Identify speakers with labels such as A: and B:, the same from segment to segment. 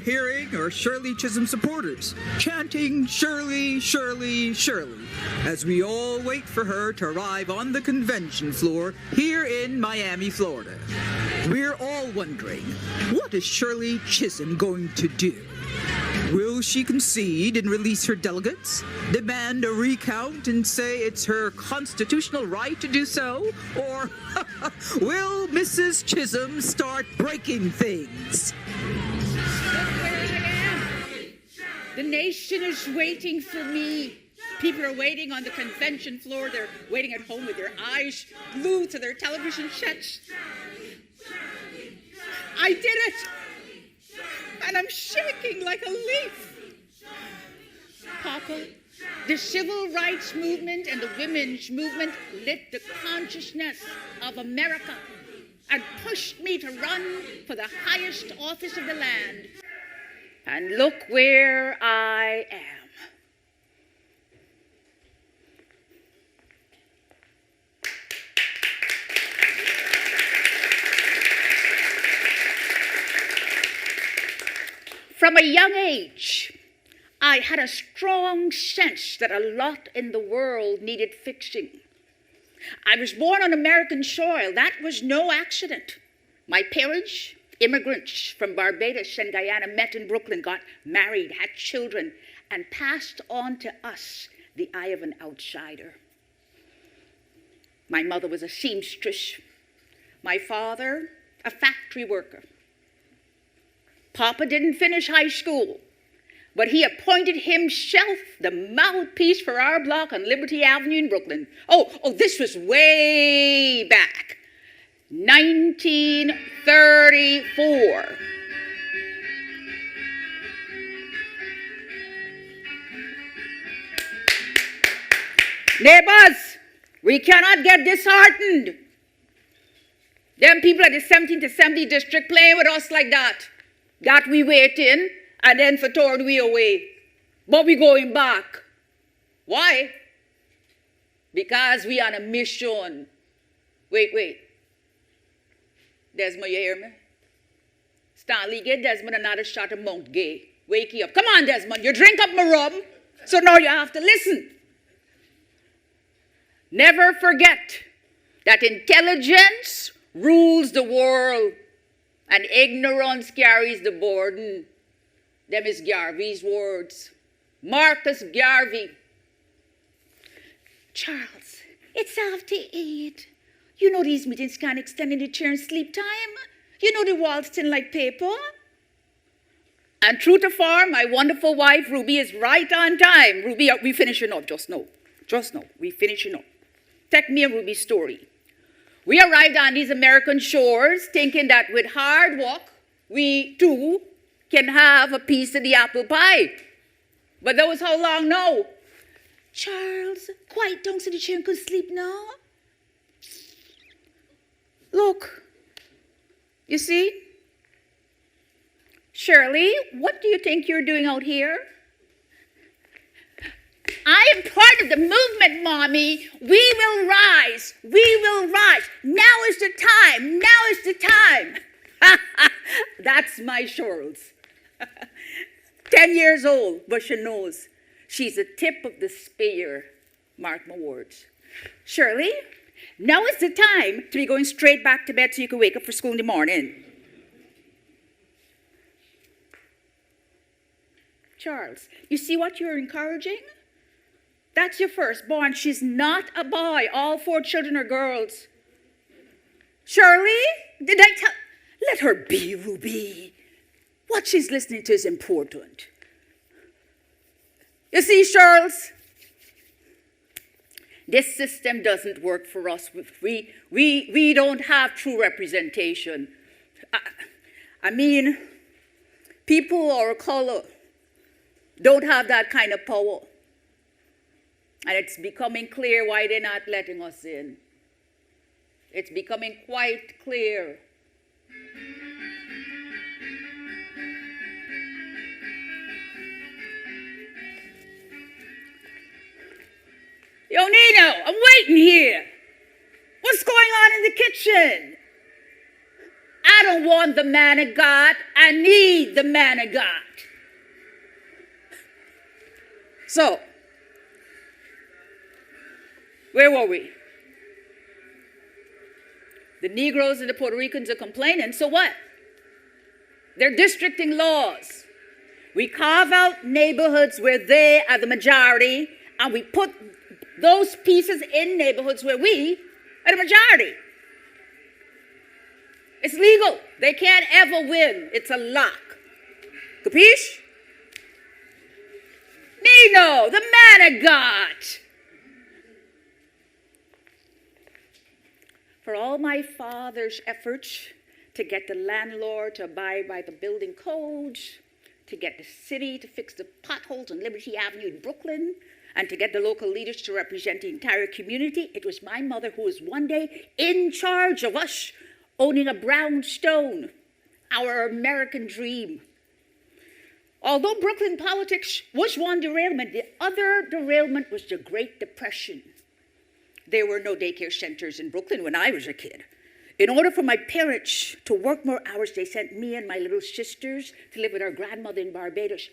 A: hearing are Shirley Chisholm supporters, chanting Shirley, Shirley, Shirley, as we all wait for her to arrive on the convention floor here in Miami, Florida. We're all wondering, what is Shirley Chisholm going to do? Will she concede and release her delegates, demand a recount and say it's her constitutional right to do so? Or will Mrs. Chisholm start breaking things?
B: The nation is waiting for me. People are waiting on the convention floor. They're waiting at home with their eyes glued to their television sets. I did it! And I'm shaking like a leaf. Papa, the civil rights movement and the women's movement lit the consciousness of America and pushed me to run for the highest office of the land. And look where I am. From a young age, I had a strong sense that a lot in the world needed fixing. I was born on American soil. That was no accident. My parents, immigrants from Barbados and Guyana, met in Brooklyn, got married, had children, and passed on to us the eye of an outsider. My mother was a seamstress. My father, a factory worker. Papa didn't finish high school, but he appointed himself the mouthpiece for our block on Liberty Avenue in Brooklyn. Oh, this was way back, 1934. Neighbors, we cannot get disheartened. Them people at the 17th Assembly District playing with us like that. Got we waiting, and then for turned we away. But we going back. Why? Because we on a mission. Wait. Desmond, you hear me? Stanley, get Desmond another shot of Mount Gay. Wake you up. Come on, Desmond, you drink up my rum, so now you have to listen. Never forget that intelligence rules the world. And ignorance carries the burden. Them is Garvey's words. Marcus Garvey. Charles, it's after 8. You know these meetings can't extend into chair and sleep time. You know the walls thin like paper. And true to form, my wonderful wife, Ruby, is right on time. Ruby, we finishing up just now. We finishing up. Take me a Ruby story. We arrived on these American shores thinking that with hard work, we too can have a piece of the apple pie. But that was how long now? Charles, quiet down so the children could sleep now. Look, you see? Shirley, what do you think you're doing out here? I am part of the movement, Mommy. We will rise. Now is the time. That's my Charles. 10 years old, but she knows. She's the tip of the spear. Mark my words. Shirley, now is the time to be going straight back to bed so you can wake up for school in the morning. Charles, you see what you're encouraging? That's your firstborn. She's not a boy. All 4 children are girls. Shirley, did I tell? Let her be, Ruby. What she's listening to is important. You see, Charles, this system doesn't work for us. We don't have true representation. I mean, people of our color don't have that kind of power. And it's becoming clear why they're not letting us in. It's becoming quite clear. Yo, Nino, I'm waiting here. What's going on in the kitchen? I don't want the man of God. I I need the man of God. So, where were we? The Negroes and the Puerto Ricans are complaining, so what? They're districting laws. We carve out neighborhoods where they are the majority, and we put those pieces in neighborhoods where we are the majority. It's legal. They can't ever win. It's a lock. Capiche? Nino, the man of God. For all my father's efforts to get the landlord to abide by the building code, to get the city to fix the potholes on Liberty Avenue in Brooklyn, and to get the local leaders to represent the entire community, it was my mother who was one day in charge of us owning a brownstone, our American dream. Although Brooklyn politics was one derailment, the other derailment was the Great Depression. There were no daycare centers in Brooklyn when I was a kid. In order for my parents to work more hours, they sent me and my little sisters to live with our grandmother in Barbados.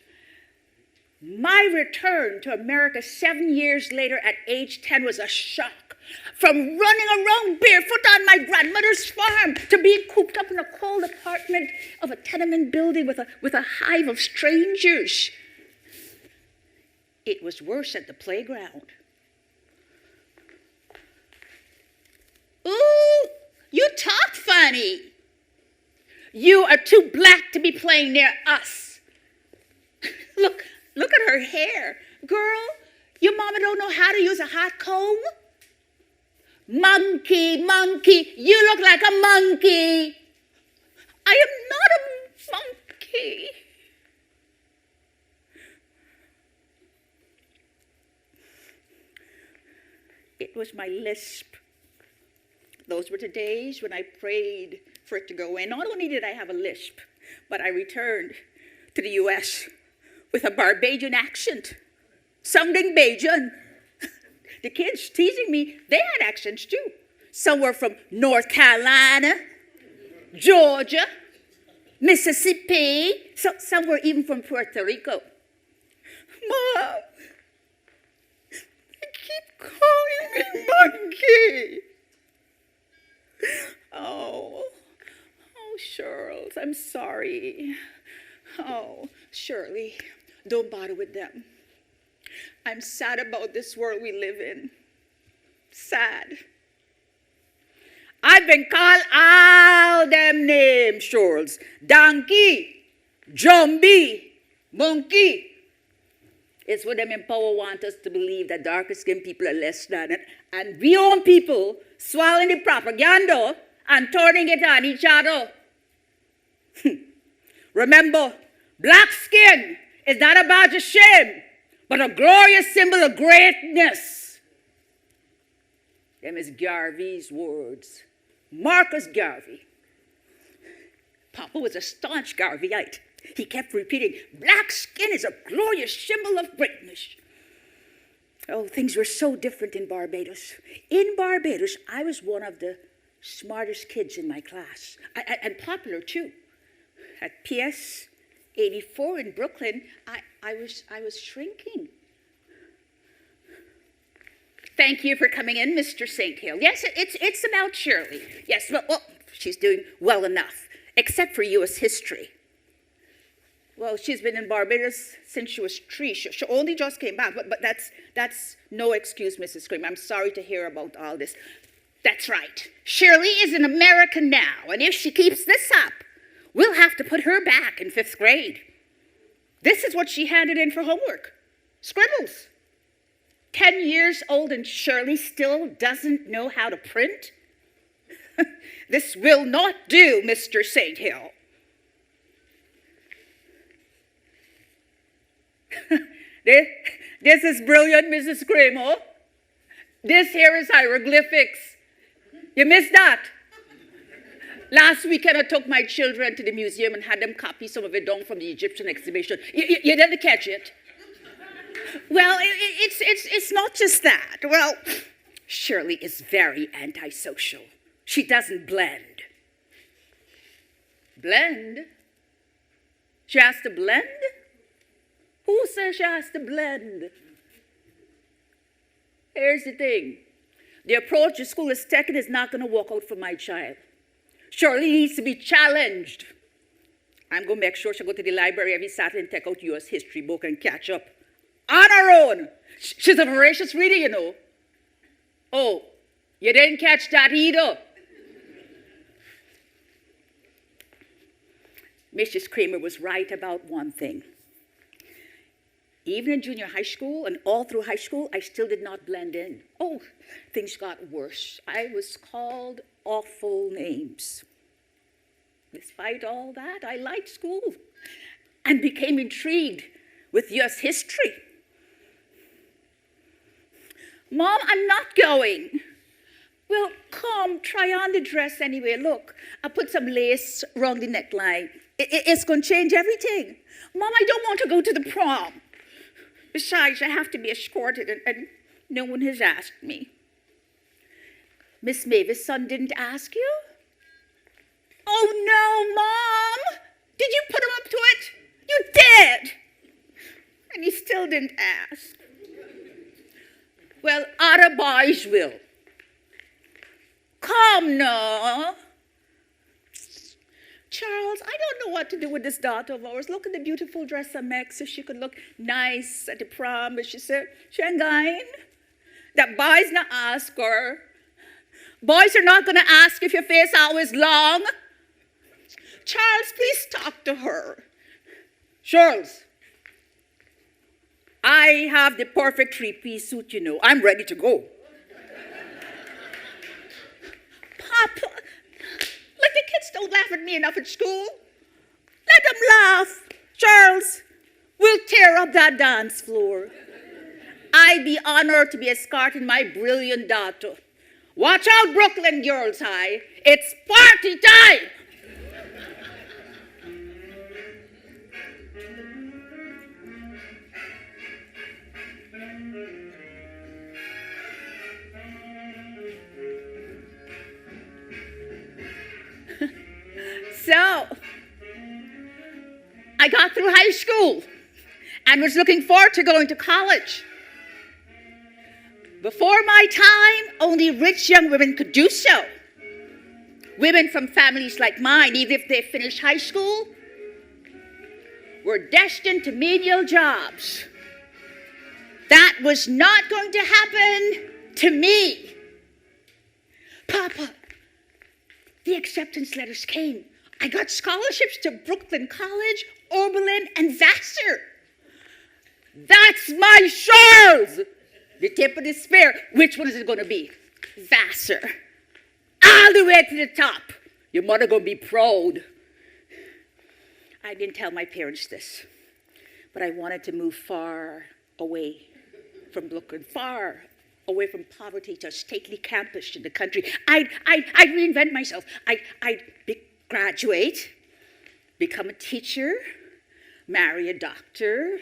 B: My return to America 7 years later at age 10 was a shock. From running around barefoot on my grandmother's farm to being cooped up in a cold apartment of a tenement building with a hive of strangers. It was worse at the playground. Ooh, you talk funny. You are too black to be playing near us. Look at her hair. Girl, your mama don't know how to use a hot comb? Monkey, you look like a monkey. I am not a monkey. It was my lisp. Those were the days when I prayed for it to go away. Not only did I have a lisp, but I returned to the U.S. with a Barbadian accent, sounding Bajan. The kids teasing me, they had accents too. Some were from North Carolina, Georgia, Mississippi. Some were even from Puerto Rico. Mom, they keep calling me monkey. Oh, Charles, I'm sorry. Oh, Shirley, don't bother with them. I'm sad about this world we live in. Sad. I've been called all them names, Charles. Donkey, Jumbie, Monkey. It's what them in power want us to believe that darker-skinned people are less than it. And we own people swallowing the propaganda and turning it on each other. Remember, black skin is not a badge of shame, but a glorious symbol of greatness. Them is Garvey's words. Marcus Garvey. Papa was a staunch Garveyite. He kept repeating, black skin is a glorious symbol of greatness. Oh, things were so different in Barbados. In Barbados, I was one of the smartest kids in my class, and popular too. At PS 84 in Brooklyn, I was shrinking. Thank you for coming in, Mr. St. Hill. Yes, it's about Shirley. Yes, well, she's doing well enough, except for U.S. history. Well, she's been in Barbados since she was 3. She only just came back, but that's no excuse, Mrs. Scream. I'm sorry to hear about all this. That's right. Shirley is an American now, and if she keeps this up, we'll have to put her back in 5th grade. This is what she handed in for homework. Scribbles. 10 years old and Shirley still doesn't know how to print? This will not do, Mr. St. Hill. This is brilliant, Mrs. Cremo. This here is hieroglyphics. You missed that. Last weekend, I took my children to the museum and had them copy some of it down from the Egyptian exhibition. You didn't catch it? Well, it's not just that. Well, Shirley is very antisocial. She doesn't blend. Blend? She has to blend? Who says she has to blend? Here's the thing. The approach the school is taking is not going to work out for my child. Shirley needs to be challenged. I'm going to make sure she go to the library every Saturday and take out U.S. history book and catch up. On her own. She's a voracious reader, you know. Oh, you didn't catch that either. Mrs. Kramer was right about one thing. Even in junior high school and all through high school, I still did not blend in. Oh, things got worse. I was called awful names. Despite all that, I liked school and became intrigued with U.S. history. Mom, I'm not going. Well, come, try on the dress anyway. Look, I put some lace around the neckline. It's going to change everything. Mom, I don't want to go to the prom. Besides, I have to be escorted, and no one has asked me. Miss Mavis' son didn't ask you? Oh, no, Mom! Did you put him up to it? You did! And he still didn't ask. Well, other boys will. Come now. Charles, I don't know what to do with this daughter of ours. Look at the beautiful dress I make so she could look nice at the prom. But she said, she ain't going. That boys not ask her. Boys are not going to ask if your face always long. Charles, please talk to her. Charles, I have the perfect three-piece suit, you know. I'm ready to go. Papa, like the kids don't laugh at me enough at school. Let them laugh. Charles, we'll tear up that dance floor. I'd be honored to be escorting my brilliant daughter. Watch out, Brooklyn Girls High. It's party time. So, I got through high school and was looking forward to going to college. Before my time, only rich young women could do so. Women from families like mine, even if they finished high school, were destined to menial jobs. That was not going to happen to me. Papa, the acceptance letters came. I got scholarships to Brooklyn College, Oberlin, and Vassar. That's my Charles! The tip of the spear. Which one is it going to be? Vassar. All the way to the top. Your mother going to be proud. I didn't tell my parents this, but I wanted to move far away from Brooklyn, far away from poverty to a stately campus in the country. I'd reinvent myself. I'd graduate, become a teacher, marry a doctor.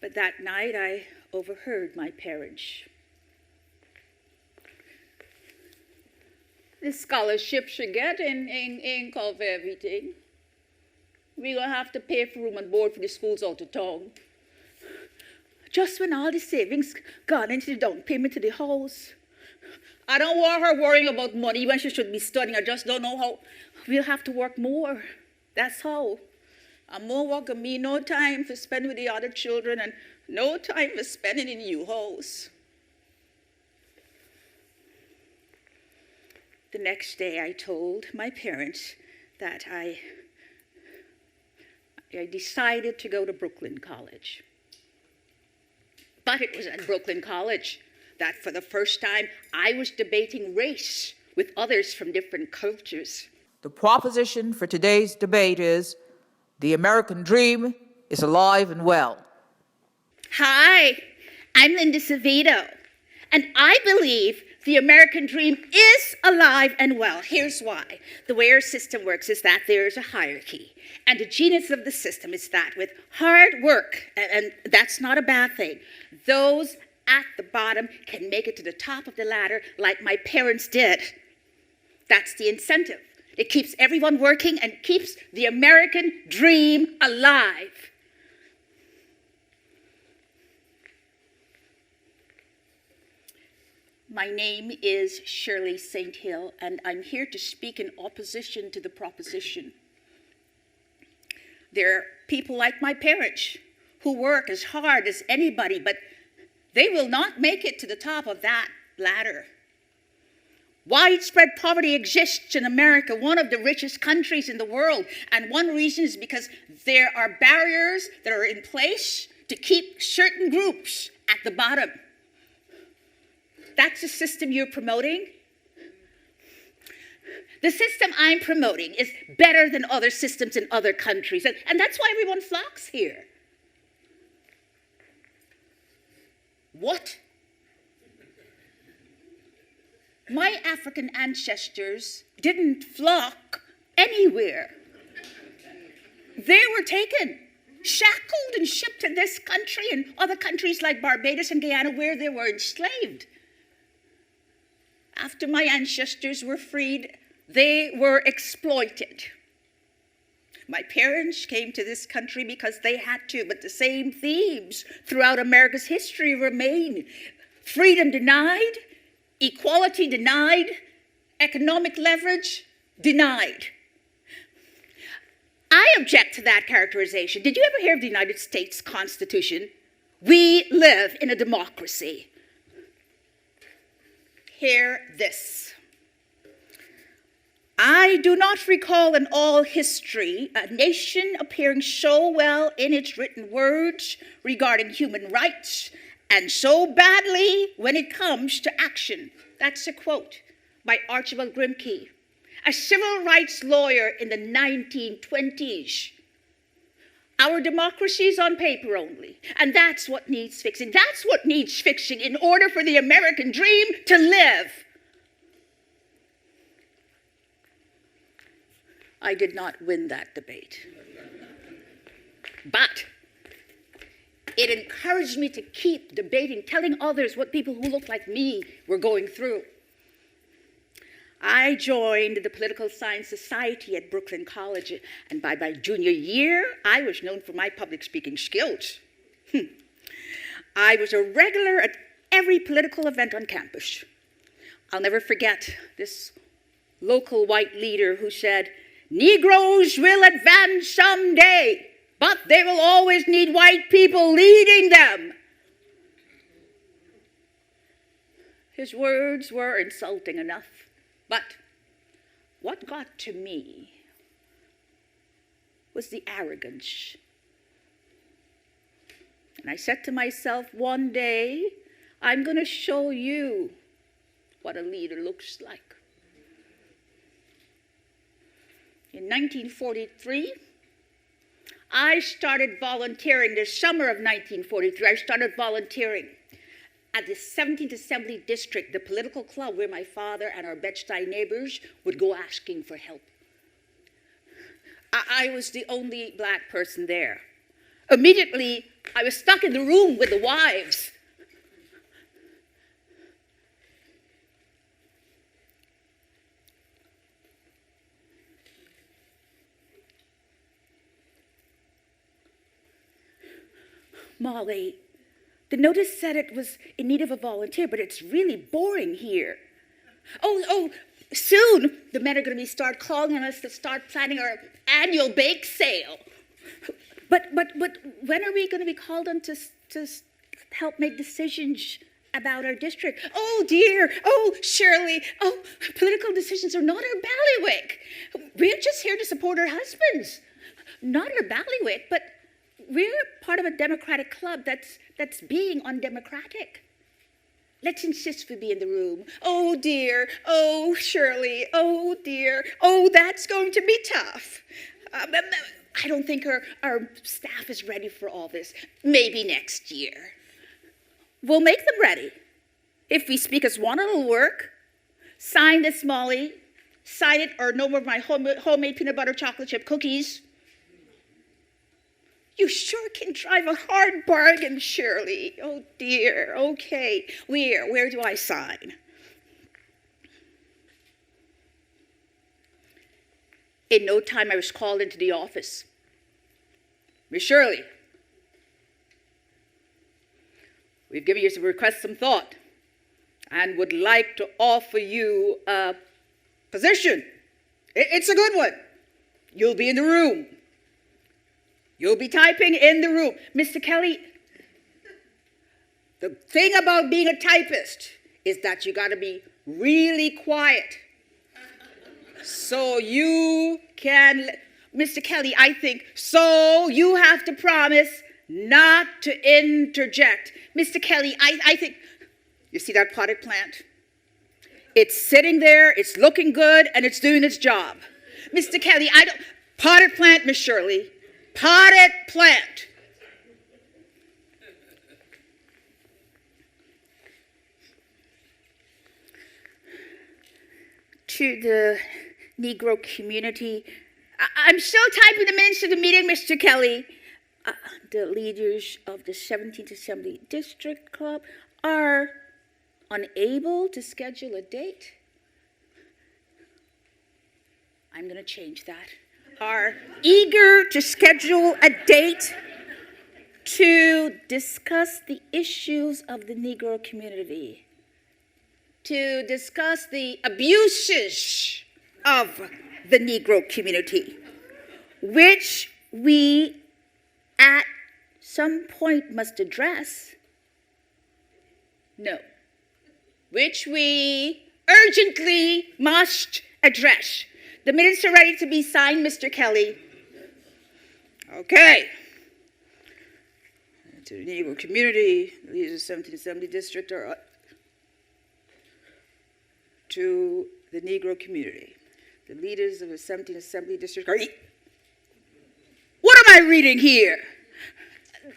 B: But that night I overheard my parents. The scholarships you get ain't cover everything. We're going to have to pay for room and board for the schools out of town. Just when all the savings gone into the down payment to the house. I don't want her worrying about money when she should be studying. I just don't know how. We'll have to work more. That's how. And more work and me no time for spending with the other children and no time for spending in new house. The next day I told my parents that I decided to go to Brooklyn College. But it was at Brooklyn College that for the first time I was debating race with others from different cultures.
A: The proposition for today's debate is the American dream is alive and well.
B: Hi, I'm Linda Savito, and I believe the American dream is alive and well. Here's why. The way our system works is that there is a hierarchy, and the genius of the system is that with hard work, and that's not a bad thing, those at the bottom can make it to the top of the ladder like my parents did. That's the incentive. It keeps everyone working and keeps the American dream alive. My name is Shirley St. Hill, and I'm here to speak in opposition to the proposition. There are people like my parents who work as hard as anybody, but they will not make it to the top of that ladder. Widespread poverty exists in America, one of the richest countries in the world, and one reason is because there are barriers that are in place to keep certain groups at the bottom. That's the system you're promoting? The system I'm promoting is better than other systems in other countries, and that's why everyone flocks here. What? My African ancestors didn't flock anywhere. They were taken, shackled and shipped to this country and other countries like Barbados and Guyana where they were enslaved. After my ancestors were freed, they were exploited. My parents came to this country because they had to, but the same themes throughout America's history remain. Freedom denied, equality denied, economic leverage denied. I object to that characterization. Did you ever hear of the United States Constitution? We live in a democracy. Hear this. I do not recall in all history a nation appearing so well in its written words regarding human rights and so badly when it comes to action. That's a quote by Archibald Grimke, a civil rights lawyer in the 1920s. Our democracy is on paper only, and that's what needs fixing. That's what needs fixing in order for the American dream to live. I did not win that debate. But it encouraged me to keep debating, telling others what people who looked like me were going through. I joined the Political Science Society at Brooklyn College, and by my junior year, I was known for my public speaking skills. I was a regular at every political event on campus. I'll never forget this local white leader who said, "Negroes will advance someday, but they will always need white people leading them." His words were insulting enough. But what got to me was the arrogance. And I said to myself, one day, I'm going to show you what a leader looks like. In 1943, I started volunteering. The summer of 1943, I started volunteering at the 17th Assembly District, the political club where my father and our Bed-Stuy neighbors would go asking for help. I was the only black person there. Immediately, I was stuck in the room with the wives. Molly, the notice said it was in need of a volunteer, but it's really boring here. Oh, soon the men are going to start calling on us to start planning our annual bake sale. But when are we going to be called on to help make decisions about our district? Oh dear, oh Shirley, oh, political decisions are not our bailiwick. We're just here to support our husbands. Not our bailiwick, but we're part of a democratic club that's being undemocratic. Let's insist we be in the room. Oh dear, oh Shirley, oh dear, oh that's going to be tough. I don't think our staff is ready for all this. Maybe next year. We'll make them ready. If we speak as one, it'll work. Sign this, Molly. Sign it, or no more of my homemade peanut butter chocolate chip cookies. You sure can drive a hard bargain, Shirley. Oh dear, okay. Where do I sign? In no time, I was called into the office. Miss Shirley, we've given you some request, some thought, and would like to offer you a position. It's a good one. You'll be in the room. You'll be typing in the room. Mr. Kelly, the thing about being a typist is that you got to be really quiet. So you can, Mr. Kelly, I think, so you have to promise not to interject. Mr. Kelly, I think, you see that potted plant? It's sitting there, it's looking good, and it's doing its job. Mr. Kelly, potted plant, Miss Shirley, potted plant. To the Negro community, I'm still typing the minutes of the meeting, Mr. Kelly. The leaders of the 17th Assembly District Club are unable to schedule a date. I'm going to change that. Are eager to schedule a date to discuss the issues of the Negro community, to discuss the abuses of the Negro community, which we at some point must address. No. Which we urgently must address. The minutes are ready to be signed, Mr. Kelly. Okay. To the Negro community, the leaders of the 17th Assembly District are to the Negro community. The leaders of the 17th Assembly District are... What am I reading here?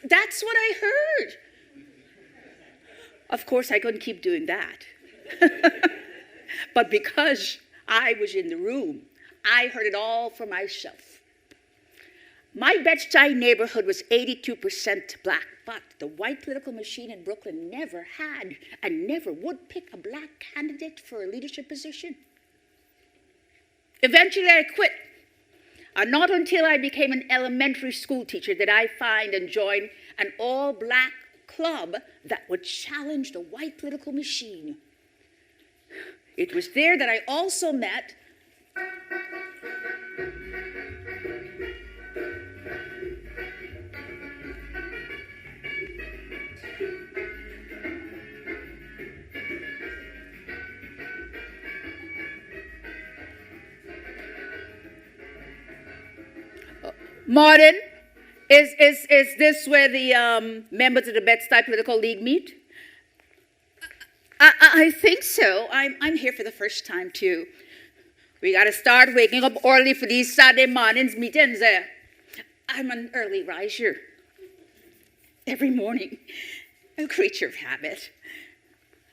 B: That's what I heard. Of course, I couldn't keep doing that. But because I was in the room, I heard it all for myself. My Bed-Stuy neighborhood was 82% black, but the white political machine in Brooklyn never had and never would pick a black candidate for a leadership position. Eventually, I quit. And not until I became an elementary school teacher did I find and join an all-black club that would challenge the white political machine. It was there that I also met Martin. Is this where the members of the Bed-Stuy Political League meet? I think so. I'm here for the first time, too. We got to start waking up early for these Saturday mornings meetings. I'm an early riser. Every morning. A creature of habit.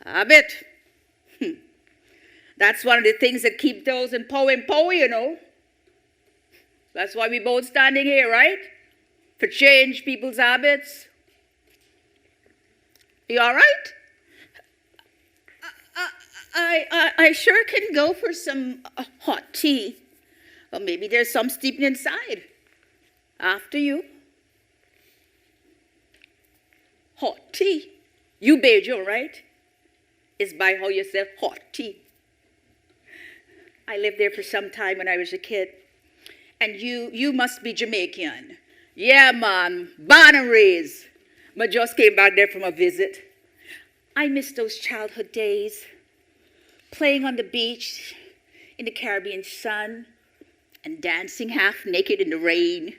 B: Habit. That's one of the things that keep those in Poe, you know. That's why we both standing here, right? To change people's habits. You all right? I sure can go for some hot tea. Or maybe there's some steeping inside. After you. Hot tea. You Bejo, right? Is by how you say hot tea. I lived there for some time when I was a kid. And you must be Jamaican. Yeah, man, born and raised. I just came back there from a visit. I miss those childhood days, playing on the beach in the Caribbean sun and dancing half naked in the rain.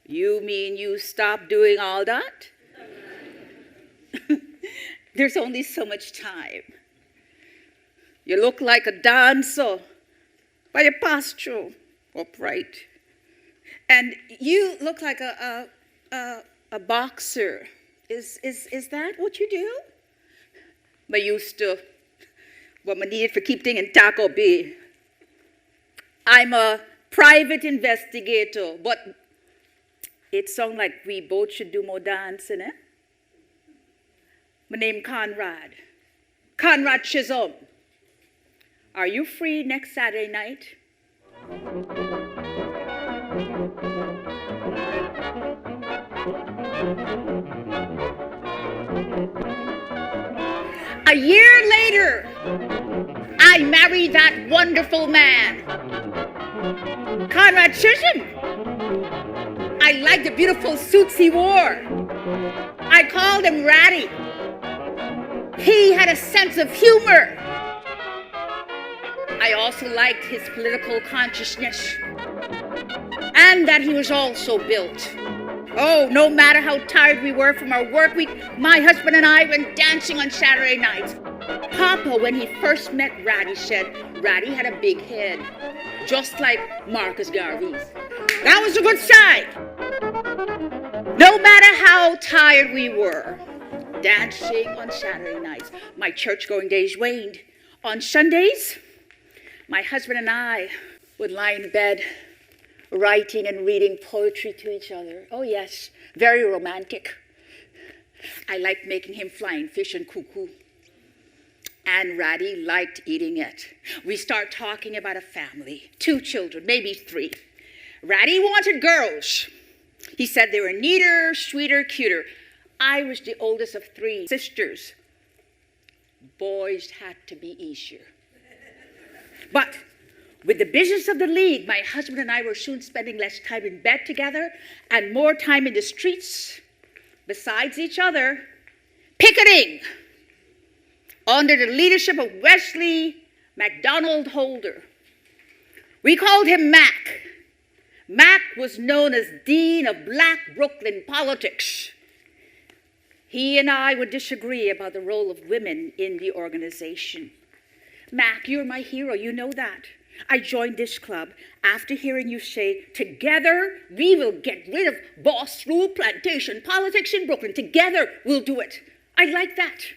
B: You mean you stopped doing all that? There's only so much time. You look like a dancer by your posture upright. And you look like a boxer. Is that what you do? I used to, what I needed for keep things in Taco Bay. I'm a private investigator, but it sounds like we both should do more dancing, eh? My name Conrad. Conrad Chisholm. Are you free next Saturday night? A year later, I married that wonderful man, Conrad Chisholm. I liked the beautiful suits he wore. I called him Ratty. He had a sense of humor. I also liked his political consciousness, and that he was also built. Oh, no matter how tired we were from our work week, my husband and I went dancing on Saturday nights. Papa, when he first met Ratty, said Ratty had a big head, just like Marcus Garvey's. That was a good sign. No matter how tired we were, dancing on Saturday nights, my church-going days waned. On Sundays, my husband and I would lie in bed, writing and reading poetry to each other. Oh yes, very romantic. I liked making him flying fish and cuckoo. And Ratty liked eating it. We start talking about a family, 2 children, maybe 3. Ratty wanted girls. He said they were neater, sweeter, cuter. I was the oldest of 3 sisters. Boys had to be easier. But with the business of the league, my husband and I were soon spending less time in bed together and more time in the streets, besides each other, picketing under the leadership of Wesley MacDonald Holder. We called him Mac. Mac was known as Dean of Black Brooklyn politics. He and I would disagree about the role of women in the organization. Mac, you're my hero, you know that. I joined this club after hearing you say, together we will get rid of boss rule plantation politics in Brooklyn. Together we'll do it. I like that.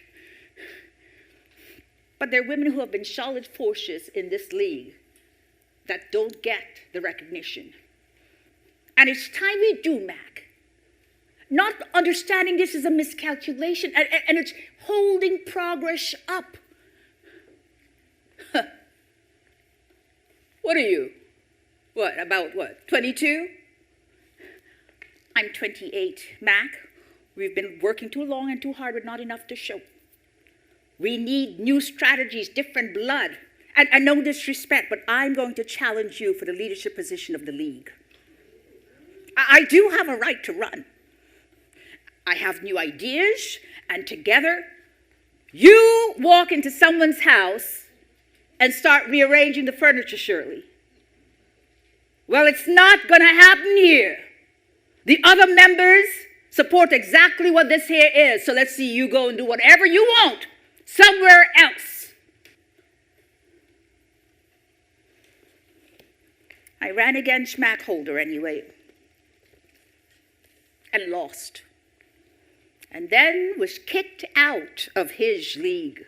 B: But there are women who have been solid forces in this league that don't get the recognition. And it's time we do, Mac. Not understanding this is a miscalculation, and it's holding progress up. What are you? About 22? I'm 28. Mac, we've been working too long and too hard with not enough to show. We need new strategies, different blood. And no disrespect, but I'm going to challenge you for the leadership position of the league. I do have a right to run. I have new ideas, and together, you walk into someone's house and start rearranging the furniture, Shirley. Well, it's not going to happen here. The other members support exactly what this here is, so let's see you go and do whatever you want somewhere else. I ran against Mac Holder anyway, and lost. And then was kicked out of his league.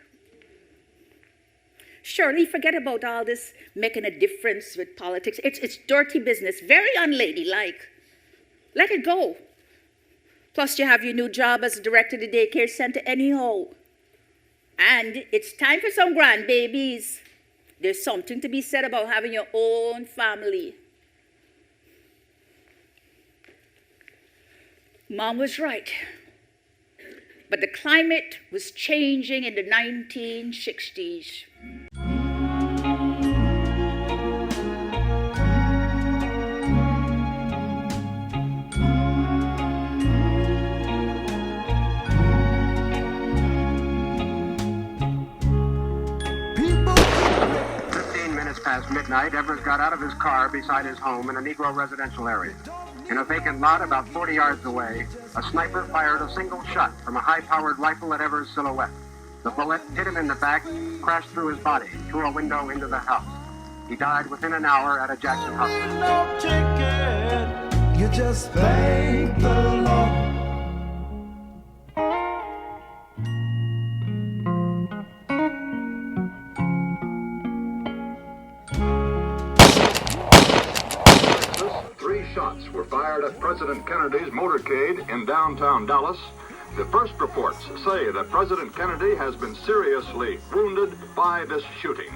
B: Shirley, forget about all this making a difference with politics. It's dirty business, very unladylike. Let it go. Plus, you have your new job as a director of the daycare center anyhow. And it's time for some grandbabies. There's something to be said about having your own family. Mom was right. But the climate was changing in the 1960s.
C: Past midnight, Evers got out of his car beside his home in a Negro residential area. In a vacant lot about 40 yards away, a sniper fired a single shot from a high-powered rifle at Evers' silhouette. The bullet hit him in the back, crashed through his body, through a window into the house. He died within an hour at a Jackson hospital.
D: No ticket, you just thank the Lord.
E: Shots were fired at President Kennedy's motorcade in downtown Dallas. The first reports say that President Kennedy has been seriously wounded by this shooting.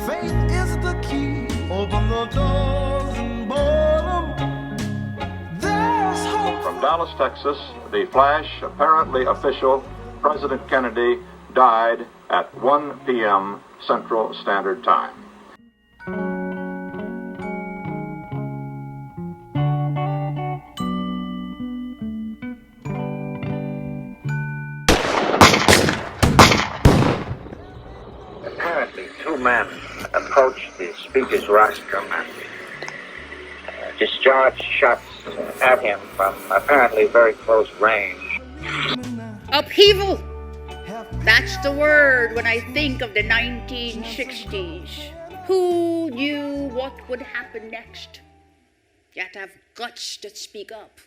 D: Faith is the key Open the doors and board 'em. There's hope.
E: From Dallas, Texas, the flash, apparently official, President Kennedy died at 1 p.m. Central Standard Time.
F: Apparently, two men approached the Speaker's rostrum and discharged shots at him from apparently very close range.
B: Upheaval! That's the word when I think of the 1960s. Who knew what would happen next? You had to have guts to speak up.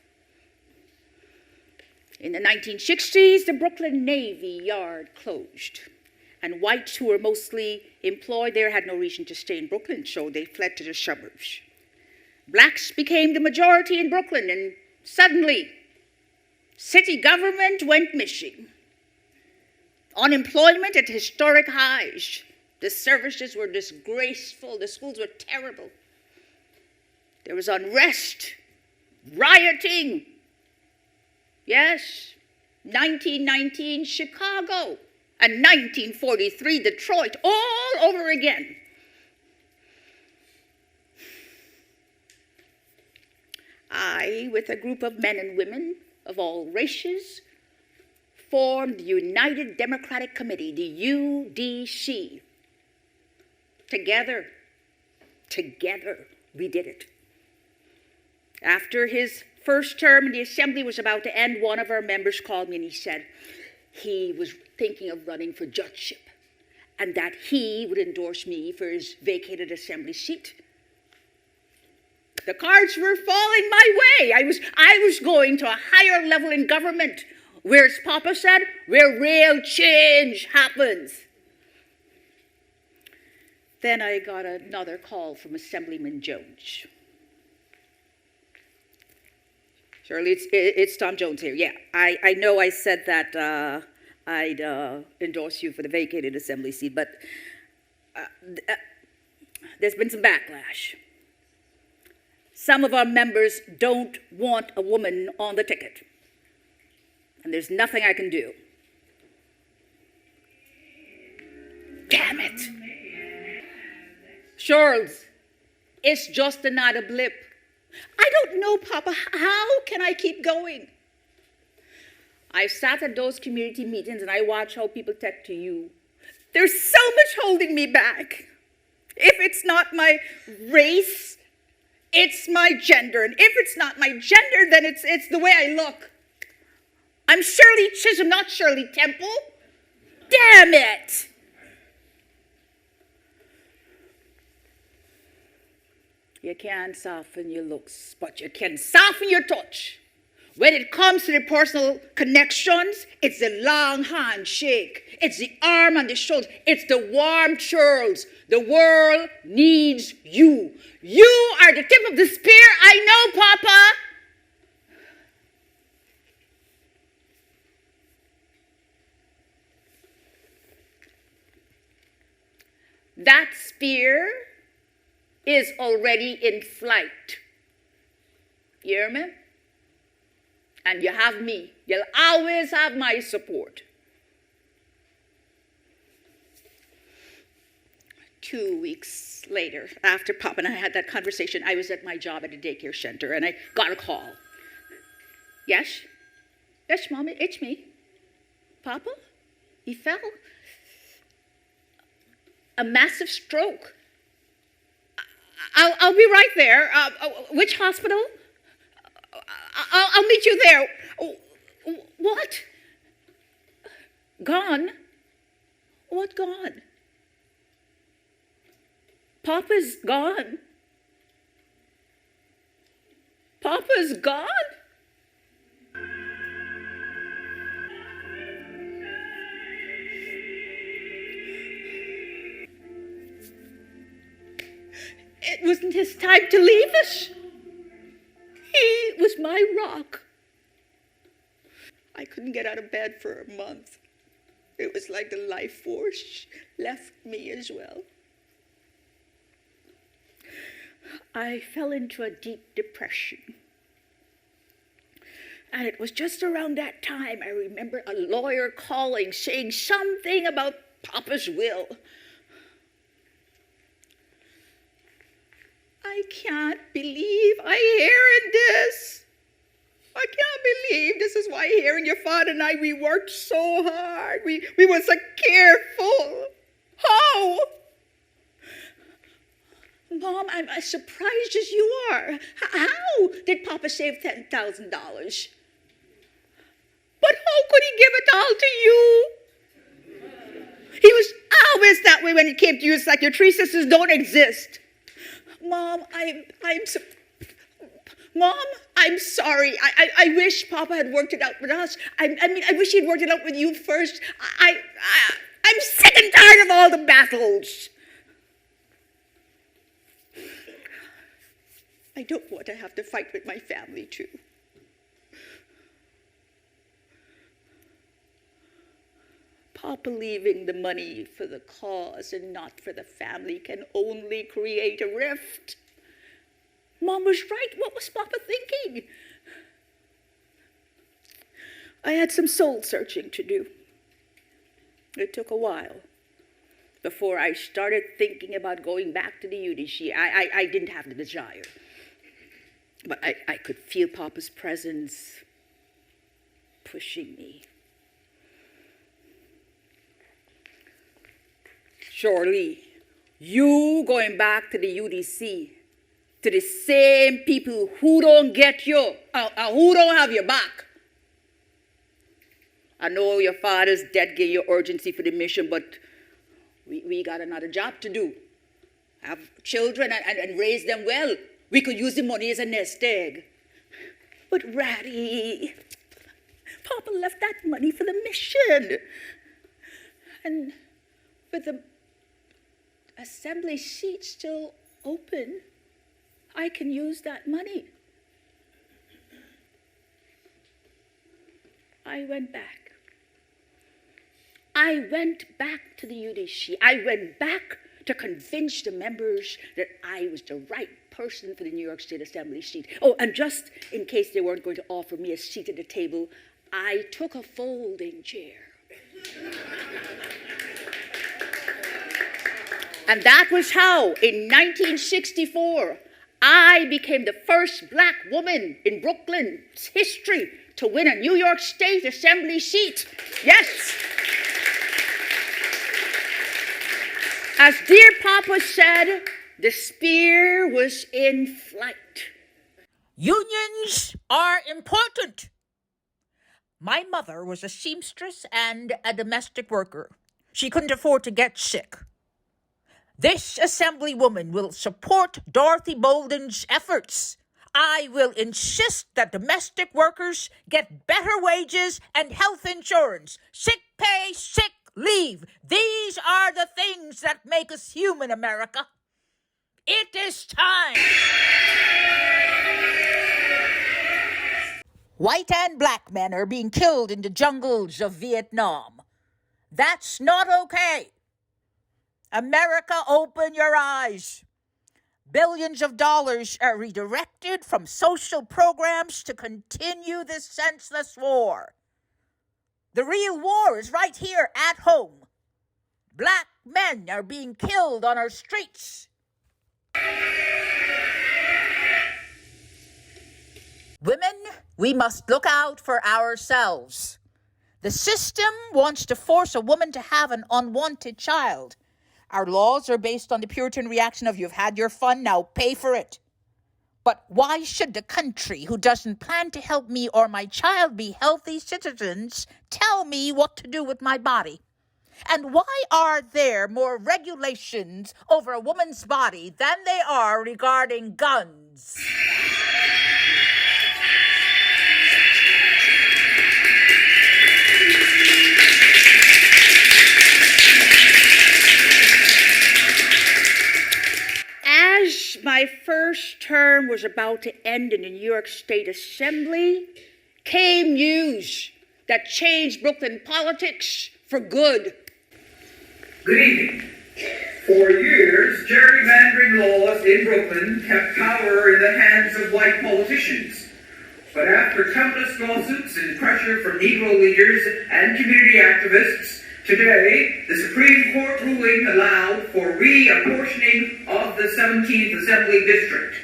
B: In the 1960s, the Brooklyn Navy Yard closed. And whites who were mostly employed there had no reason to stay in Brooklyn, so they fled to the suburbs. Blacks became the majority in Brooklyn, and suddenly, city government went missing. Unemployment at historic highs. The services were disgraceful. The schools were terrible. There was unrest, rioting. Yes, 1919 Chicago and 1943 Detroit, all over again. I, with a group of men and women of all races, formed the United Democratic Committee, the UDC. Together, we did it. After his first term in the assembly was about to end, one of our members called me and he said he was thinking of running for judgeship and that he would endorse me for his vacated assembly seat. The cards were falling my way. I was going to a higher level in government, where, as Papa said, where real change happens. Then I got another call from Assemblyman Jones. Shirley, it's Tom Jones here. Yeah, I know I said that I'd endorse you for the vacated assembly seat, but there's been some backlash. Some of our members don't want a woman on the ticket. And there's nothing I can do. Damn it. Charles, it's just another blip. I don't know, Papa. How can I keep going? I sat at those community meetings and I watched how people talk to you. There's so much holding me back. If it's not my race, it's my gender. And if it's not my gender, then it's the way I look. I'm Shirley Chisholm, not Shirley Temple. Damn it! You can't soften your looks, but you can soften your touch. When it comes to the personal connections, it's the long handshake. It's the arm and the shoulder. It's the warm churls. The world needs you. You are the tip of the spear. I know, Papa. That spear is already in flight. You hear me? And you have me. You'll always have my support. 2 weeks later, after Papa and I had that conversation, I was at my job at the daycare center and I got a call. Yes? Yes, Mommy, it's me. Papa? He fell. A massive stroke. I'll be right there. Which hospital? I'll meet you there. What? Gone? What gone? Papa's gone. Papa's gone? It wasn't his time to leave us. He was my rock. I couldn't get out of bed for a month. It was like the life force left me as well. I fell into a deep depression. And it was just around that time I remember a lawyer calling, saying something about Papa's will. I can't believe I hearing this. I can't believe this is why hearing your father and I, we worked so hard. We were so careful. How? Mom, I'm as surprised as you are. How did Papa save $10,000? But how could he give it all to you? He was always that way when it came to you. It's like your three sisters don't exist. Mom, Mom, I'm sorry. I wish Papa had worked it out with us. I mean, I wish he'd worked it out with you first. I'm sick and tired of all the battles. I don't want to have to fight with my family, too. Papa leaving the money for the cause and not for the family can only create a rift. Mom was right. What was Papa thinking? I had some soul searching to do. It took a while before I started thinking about going back to the UDC. I didn't have the desire. But I could feel Papa's presence pushing me. Surely, you going back to the UDC, to the same people who don't get you, who don't have your back. I know your father's death gave you urgency for the mission, but we got another job to do. Have children and raise them well. We could use the money as a nest egg. But Ratty, Papa left that money for the mission. And with the assembly seat still open, I can use that money. I went back. I went back to the UDC. I went back to convince the members that I was the right person for the New York State Assembly seat. Oh, and just in case they weren't going to offer me a seat at the table, I took a folding chair. And that was how, in 1964, I became the first black woman in Brooklyn's history to win a New York State Assembly seat. Yes. As dear Papa said, the spear was in flight.
G: Unions are important. My mother was a seamstress and a domestic worker. She couldn't afford to get sick. This assemblywoman will support Dorothy Bolden's efforts. I will insist that domestic workers get better wages and health insurance, sick pay, sick leave. These are the things that make us human, America. It is time. White and black men are being killed in the jungles of Vietnam. That's not okay. America, open your eyes. Billions of dollars are redirected from social programs to continue this senseless war. The real war is right here at home. Black men are being killed on our streets. Women, we must look out for ourselves. The system wants to force a woman to have an unwanted child. Our laws are based on the Puritan reaction of you've had your fun, now pay for it. But why should the country who doesn't plan to help me or my child be healthy citizens tell me what to do with my body? And why are there more regulations over a woman's body than there are regarding guns?
B: As my first term was about to end in the New York State Assembly, came news that changed Brooklyn politics for good.
H: Good evening.
A: For years, gerrymandering laws in Brooklyn kept power in the hands of white politicians. But after countless lawsuits and pressure from Negro leaders and community activists, today the Supreme Court ruling allowed for reapportioning of the 17th Assembly District.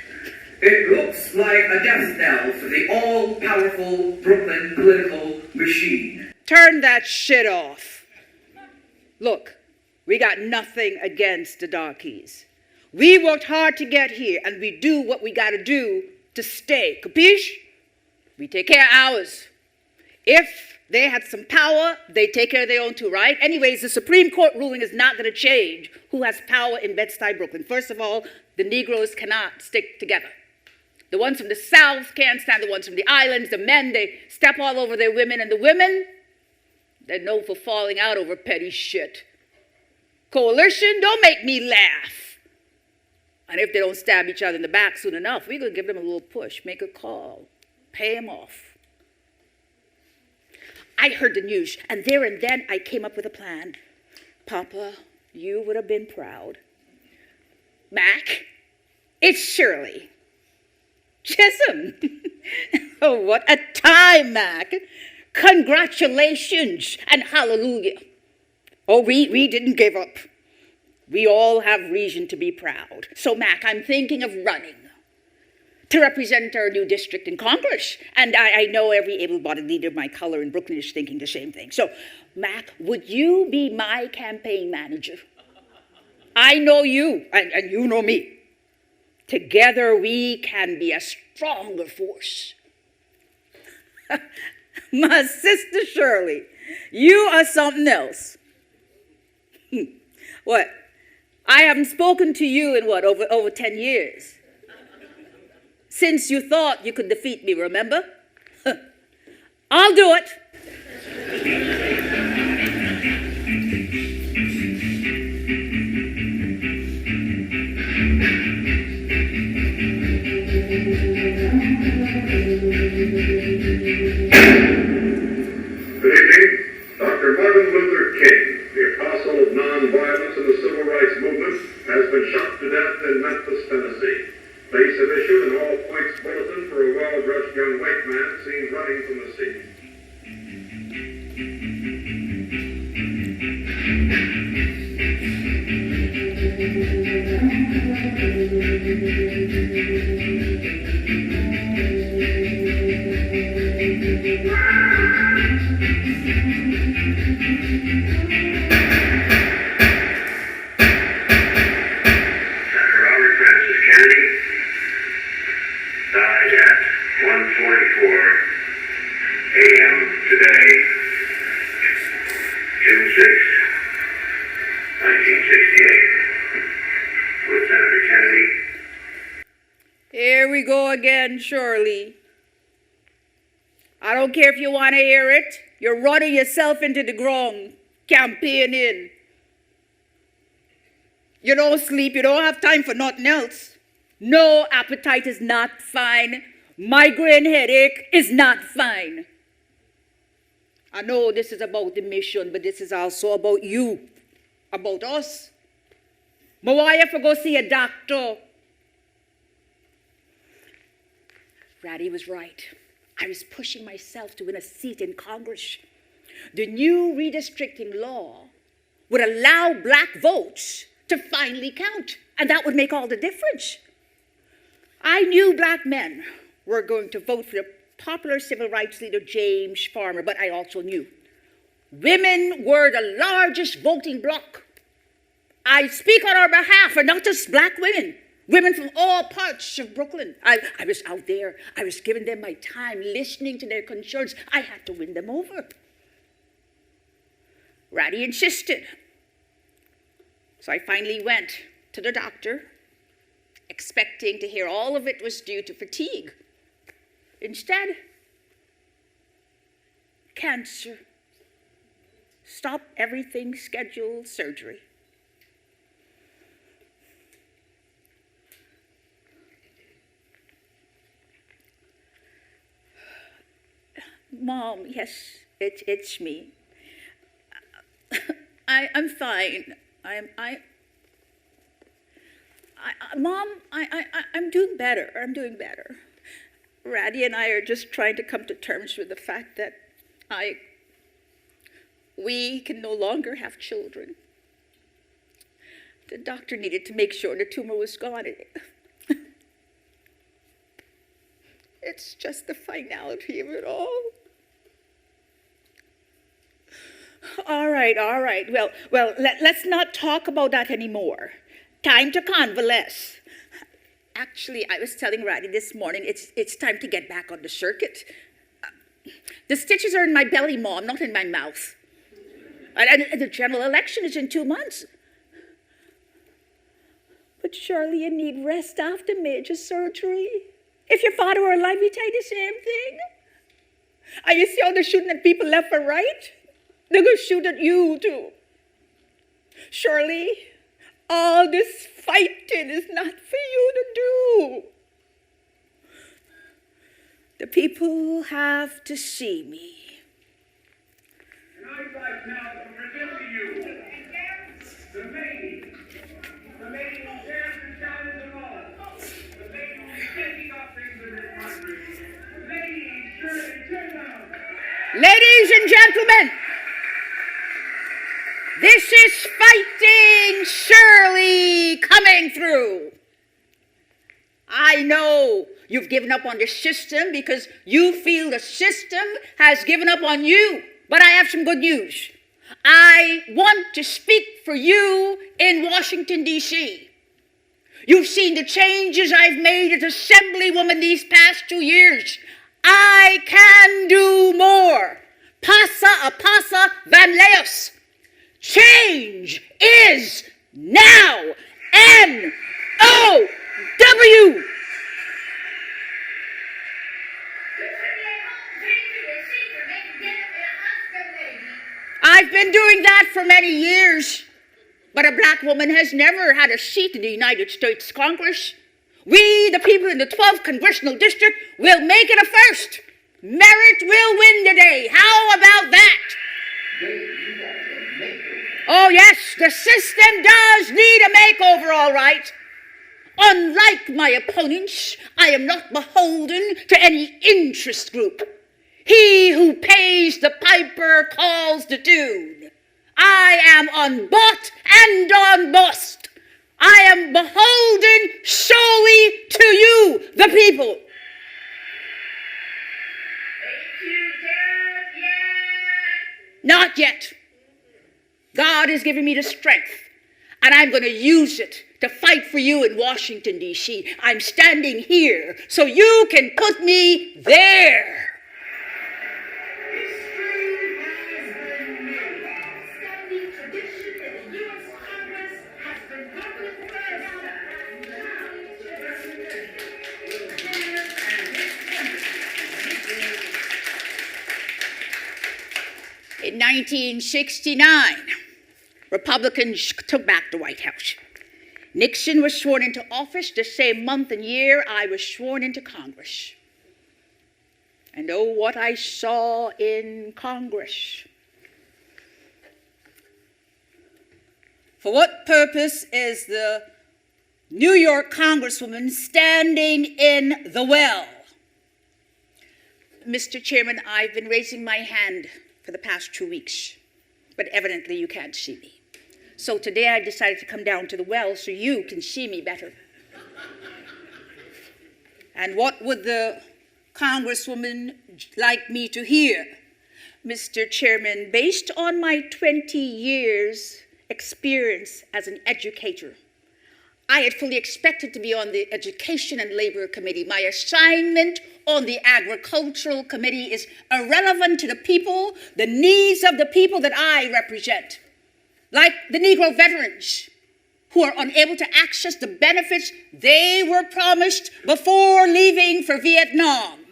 A: It looks like a death knell for the all-powerful Brooklyn political machine.
B: Turn that shit off. Look, we got nothing against the darkies. We worked hard to get here, and we do what we gotta do to stay. Capiche? We take care of ours. If they had some power, they take care of their own too, right? Anyways, the Supreme Court ruling is not gonna change who has power in Bed-Stuy, Brooklyn. First of all, the Negroes cannot stick together. The ones from the South can't stand the ones from the islands. The men, they step all over their women, and the women, they're known for falling out over petty shit. Coalition, don't make me laugh. And if they don't stab each other in the back soon enough, we're going to give them a little push, make a call, pay them off. I heard the news, and there and then I came up with a plan. Papa, you would have been proud. Mac, it's Shirley. Chisholm. Oh, what a time, Mac. Congratulations and hallelujah. Oh, we didn't give up. We all have reason to be proud. So, Mac, I'm thinking of running to represent our new district in Congress. And I know every able-bodied leader of my color in Brooklyn is thinking the same thing. So, Mac, would you be my campaign manager? I know you, and you know me. Together, we can be a stronger force. My sister Shirley, you are something else. What? I haven't spoken to you in what, over 10 years? Since you thought you could defeat me, remember? I'll do it.
E: Good evening. Dr. Martin Luther King, the apostle of nonviolence in the civil rights movement, has been shot to death in Memphis, Tennessee. Police have issued an all-points bulletin for a well-dressed young white man seen running from the scene.
B: Here we go again, Shirley. I don't care if you want to hear it. You're running yourself into the ground, campaigning. You don't sleep. You don't have time for nothing else. No appetite is not fine. Migraine headache is not fine. I know this is about the mission, but this is also about you, about us. But why you have to go see a doctor? Ratty was right. I was pushing myself to win a seat in Congress. The new redistricting law would allow black votes to finally count, and that would make all the difference. I knew black men were going to vote for the popular civil rights leader James Farmer, but I also knew women were the largest voting bloc. I speak on our behalf, and not just black women. Women from all parts of Brooklyn. I was out there. I was giving them my time, listening to their concerns. I had to win them over. Ratty insisted. So I finally went to the doctor, expecting to hear all of it was due to fatigue. Instead, cancer. Stop everything, scheduled surgery. Mom, yes, it's me. I'm fine. Mom, I'm doing better. I'm doing better. Ratty and I are just trying to come to terms with the fact that we can no longer have children. The doctor needed to make sure the tumor was gone. It's just the finality of it all. All right. Well, let's not talk about that anymore. Time to convalesce. Actually, I was telling Ratty this morning, it's time to get back on the circuit. The stitches are in my belly, Mom, not in my mouth. And the general election is in 2 months. But surely you need rest after major surgery. If your father were alive, he'd tell you the same thing. And you see how they're shooting at people left and right? They're going to shoot at you, too. Surely, all this fighting is not for you to do. The people have to see me.
E: And I'd like now to present to you the lady who dares to challenge them all, the lady who's taking up things in this country, Lady Shirley Chisholm.
B: Ladies and gentlemen, this is Fighting Shirley coming through. I know you've given up on the system because you feel the system has given up on you. But I have some good news. I want to speak for you in Washington, D.C. You've seen the changes I've made as Assemblywoman these past 2 years. I can do more. Passa a passa van leos. Change is now. N-O-W. I've been doing that for many years, but a black woman has never had a seat in the United States Congress. We, the people in the 12th Congressional District, will make it a first. Merit will win the day. How about that? Oh, yes, the system does need a makeover, all right. Unlike my opponents, I am not beholden to any interest group. He who pays the piper calls the tune. I am unbought and unbossed. I am beholden solely to you, the people.
E: Ain't you dead yet?
B: Not yet. God has given me the strength, and I'm going to use it to fight for you in Washington, D.C. I'm standing here so you can put me there. In 1969, Republicans took back the White House. Nixon was sworn into office the same month and year I was sworn into Congress. And oh, what I saw in Congress. For what purpose is the New York Congresswoman standing in the well? Mr. Chairman, I've been raising my hand for the past 2 weeks, but evidently you can't see me. So today I decided to come down to the well so you can see me better. And what would the Congresswoman like me to hear? Mr. Chairman, based on my 20 years experience as an educator, I had fully expected to be on the Education and Labor Committee. My assignment on the Agricultural Committee is irrelevant to the people, the needs of the people that I represent. Like the Negro veterans who are unable to access the benefits they were promised before leaving for Vietnam.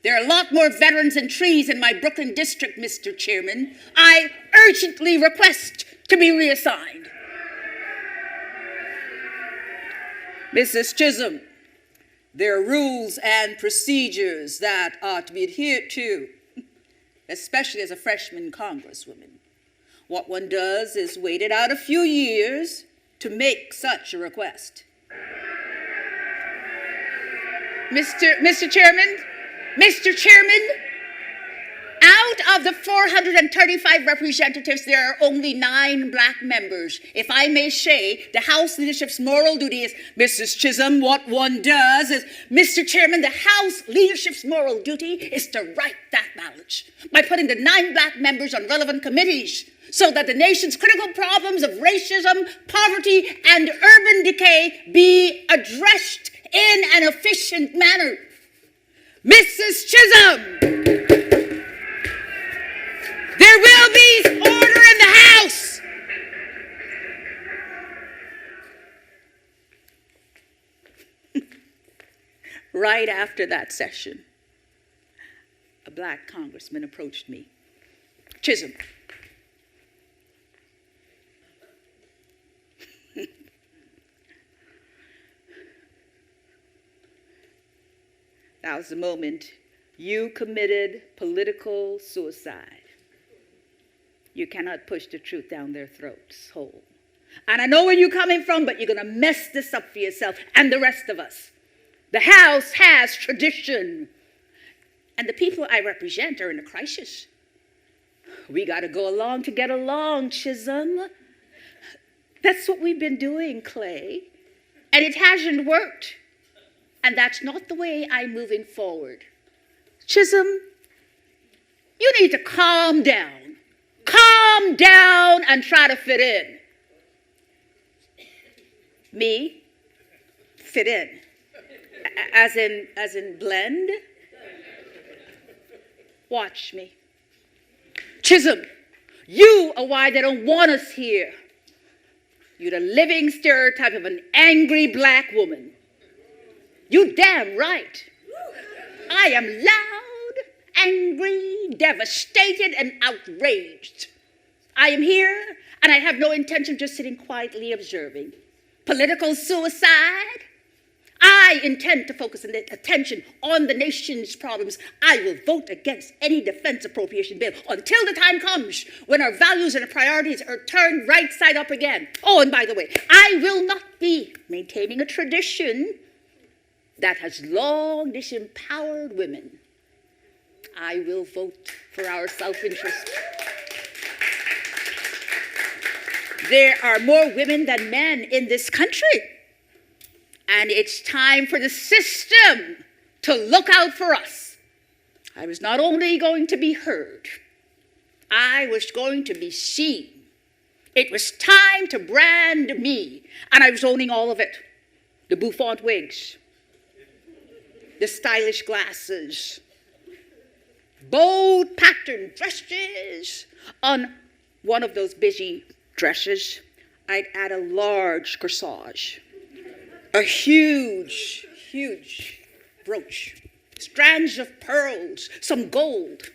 B: There are a lot more veterans and trees in my Brooklyn district, Mr. Chairman. I urgently request to be reassigned. Mrs. Chisholm, there are rules and procedures that are to be adhered to, especially as a freshman Congresswoman. What one does is wait it out a few years to make such a request. Mr. Chairman, out of the 435 representatives, there are only 9 black members. If I may say, the House leadership's moral duty is, Mrs. Chisholm, what one does is, Mr. Chairman, the House leadership's moral duty is to right that balance by putting the 9 black members on relevant committees so that the nation's critical problems of racism, poverty, and urban decay be addressed in an efficient manner. Mrs. Chisholm, there will be order in the House. Right after that session, a black congressman approached me. Chisholm, that was the moment you committed political suicide. You cannot push the truth down their throats whole. And I know where you're coming from, but you're going to mess this up for yourself and the rest of us. The House has tradition. And the people I represent are in a crisis. We got to go along to get along, Chisholm. That's what we've been doing, Clay. And it hasn't worked. And that's not the way I'm moving forward. Chisholm, you need to calm down. Calm down and try to fit in. Me? Fit in. As in blend? Watch me. Chisholm, you are why they don't want us here. You're the living stereotype of an angry black woman. You damn right. I am loud, angry, devastated, and outraged. I am here, and I have no intention of just sitting quietly observing. Political suicide? I intend to focus attention on the nation's problems. I will vote against any defense appropriation bill until the time comes when our values and priorities are turned right side up again. Oh, and by the way, I will not be maintaining a tradition that has long disempowered women. I will vote for our self-interest. There are more women than men in this country. And it's time for the system to look out for us. I was not only going to be heard, I was going to be seen. It was time to brand me, and I was owning all of it. The bouffant wigs, the stylish glasses, bold patterned dresses. On one of those busy dresses, I'd add a large corsage. A huge, huge brooch, strands of pearls, some gold.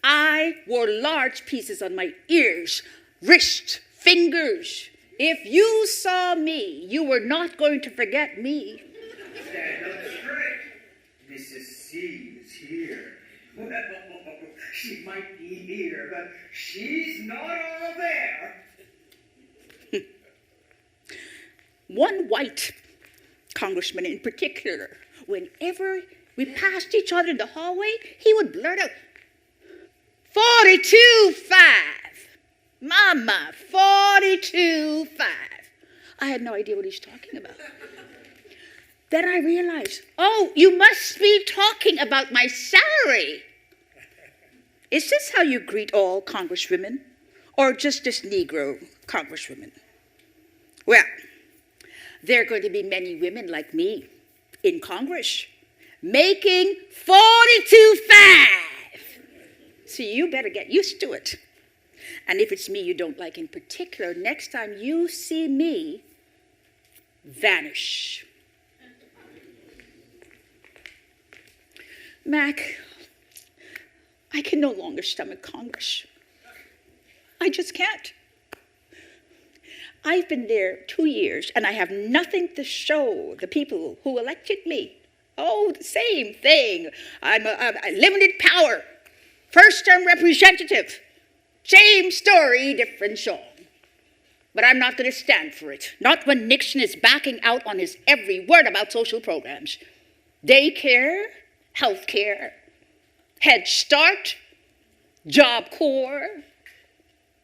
B: I wore large pieces on my ears, wrists, fingers. If you saw me, you were not going to forget me.
H: Stand up straight. Mrs. C is here. Well, she might be here, but she's not all there.
B: One white congressman in particular, whenever we passed each other in the hallway, he would blurt out, 42-5. Mama, 42-5. I had no idea what he's talking about. Then I realized, oh, you must be talking about my salary. Is this how you greet all congresswomen? Or just this Negro congresswoman? Well, there are going to be many women like me in Congress making 42-5. So you better get used to it. And if it's me you don't like in particular, next time you see me, vanish. Mac, I can no longer stomach Congress. I just can't. I've been there 2 years, and I have nothing to show the people who elected me. Oh, the same thing. I'm a limited power, first-term representative. Same story, different song. But I'm not going to stand for it. Not when Nixon is backing out on his every word about social programs. Daycare, health care, Head Start, Job Corps,